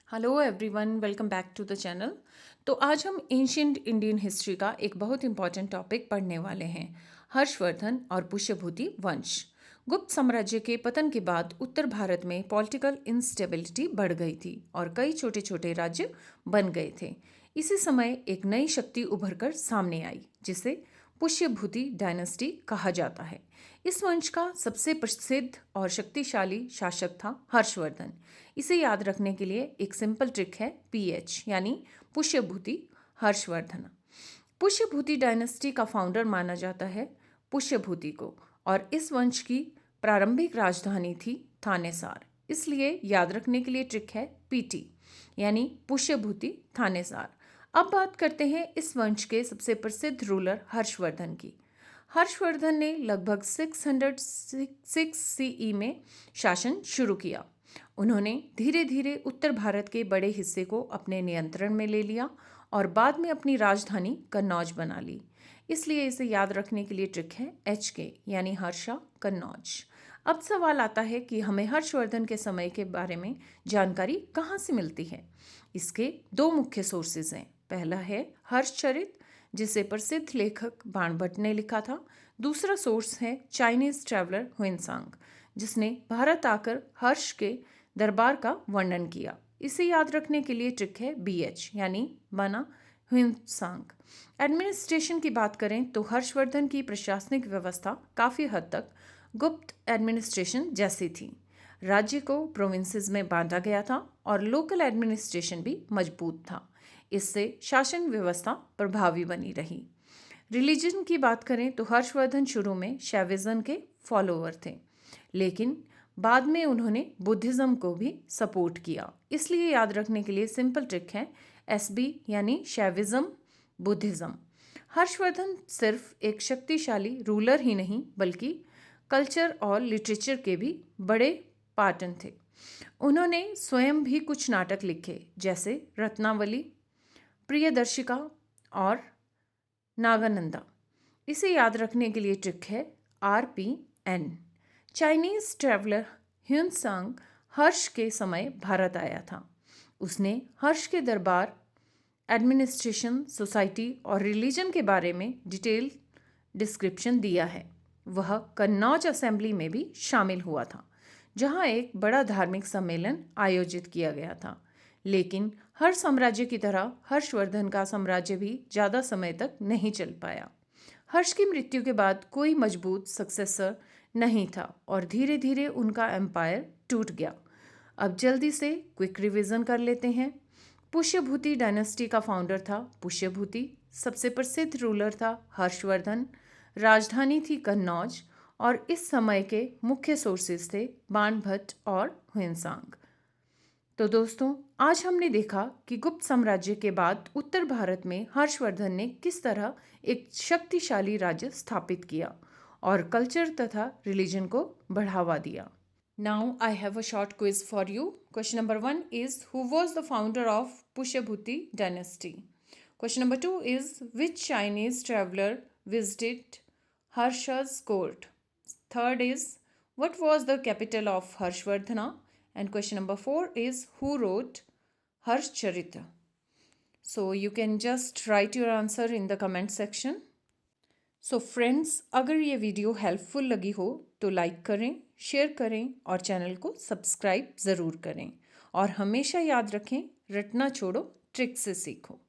Hello everyone, welcome back to the channel. तो आज हम एंशियंट इंडियन हिस्ट्री का एक बहुत इंपॉर्टेंट टॉपिक पढ़ने वाले हैं, हर्षवर्धन और पुष्यभूति वंश। गुप्त साम्राज्य के पतन के बाद उत्तर भारत में पॉलिटिकल इंस्टेबिलिटी बढ़ गई थी और कई छोटे छोटे राज्य बन गए थे। इसी समय एक नई शक्ति उभर कर सामने आई, जिसे पुष्यभूति डायनेस्टी कहा जाता है। इस वंश का सबसे प्रसिद्ध और शक्तिशाली शासक था हर्षवर्धन। इसे याद रखने के लिए एक सिंपल ट्रिक है पीएच, यानी पुष्यभूति हर्षवर्धन। पुष्यभूति डायनेस्टी का फाउंडर माना जाता है पुष्यभूति को, और इस वंश की प्रारंभिक राजधानी थी थानेसार। इसलिए याद रखने के लिए ट्रिक है पीटी, यानी पुष्यभूति थानेसार। अब बात करते हैं इस वंश के सबसे प्रसिद्ध रूलर हर्षवर्धन की। हर्षवर्धन ने लगभग 606 सीई में शासन शुरू किया। उन्होंने धीरे धीरे उत्तर भारत के बड़े हिस्से को अपने नियंत्रण में ले लिया और बाद में अपनी राजधानी कन्नौज बना ली। इसलिए इसे याद रखने के लिए ट्रिक है HK, यानी हर्षा कन्नौज। अब सवाल आता है कि हमें हर्षवर्धन के समय के बारे में जानकारी कहाँ से मिलती है। इसके दो मुख्य सोर्सेज हैं। पहला है हर्षचरित, जिसे प्रसिद्ध लेखक बाणभट्ट ने लिखा था। दूसरा सोर्स है चाइनीज ट्रैवलर हुइनसांग, जिसने भारत आकर हर्ष के दरबार का वर्णन किया। इसे याद रखने के लिए ट्रिक है BH, यानी बना हुइनसांग। एडमिनिस्ट्रेशन की बात करें तो हर्षवर्धन की प्रशासनिक व्यवस्था काफ़ी हद तक गुप्त एडमिनिस्ट्रेशन जैसी थी। राज्य को प्रोविंसेस में बांटा गया था और लोकल एडमिनिस्ट्रेशन भी मजबूत था। इससे शासन व्यवस्था प्रभावी बनी रही। रिलीजन की बात करें तो हर्षवर्धन शुरू में शैविज्म के फॉलोअर थे, लेकिन बाद में उन्होंने बुद्धिज़्म को भी सपोर्ट किया। इसलिए याद रखने के लिए सिंपल ट्रिक है SB, यानी शैविज्म बुद्धिज़्म। हर्षवर्धन सिर्फ एक शक्तिशाली रूलर ही नहीं, बल्कि कल्चर और लिटरेचर के भी बड़े पाटन थे। उन्होंने स्वयं भी कुछ नाटक लिखे, जैसे रत्नावली, प्रियदर्शिका और नागानंदा। इसे याद रखने के लिए ट्रिक है RPN। चाइनीज ट्रैवलर ह्यूनसांग हर्ष के समय भारत आया था। उसने हर्ष के दरबार, एडमिनिस्ट्रेशन, सोसाइटी और रिलीजन के बारे में डिटेल डिस्क्रिप्शन दिया है। वह कन्नौज असेंबली में भी शामिल हुआ था, जहां एक बड़ा धार्मिक सम्मेलन आयोजित किया गया था। लेकिन हर साम्राज्य की तरह हर्षवर्धन का साम्राज्य भी ज़्यादा समय तक नहीं चल पाया। हर्ष की मृत्यु के बाद कोई मजबूत सक्सेसर नहीं था और धीरे धीरे उनका एम्पायर टूट गया। अब जल्दी से क्विक रिवीजन कर लेते हैं। पुष्यभूति डायनेस्टी का फाउंडर था पुष्यभूति। सबसे प्रसिद्ध रूलर था हर्षवर्धन। राजधानी थी कन्नौज और इस समय के मुख्य सोर्सेज थे बाणभट्ट और हुइनसांग। तो दोस्तों, आज हमने देखा कि गुप्त साम्राज्य के बाद उत्तर भारत में हर्षवर्धन ने किस तरह एक शक्तिशाली राज्य स्थापित किया और कल्चर तथा रिलीजन को बढ़ावा दिया। Now I have a short quiz for you. Question number 1 is who was the founder of Pushyabhuti dynasty. Question number 2 is which Chinese traveller visited हर्ष's court. Third is what was the capital of Harshvardhana? And question number 4 is who wrote Harshcharita? So you can just write your answer in the comment section. So friends, अगर ये video helpful लगी हो तो like करें, share करें और channel को subscribe ज़रूर करें। और हमेशा याद रखें, रटना छोड़ो, ट्रिक से सीखो।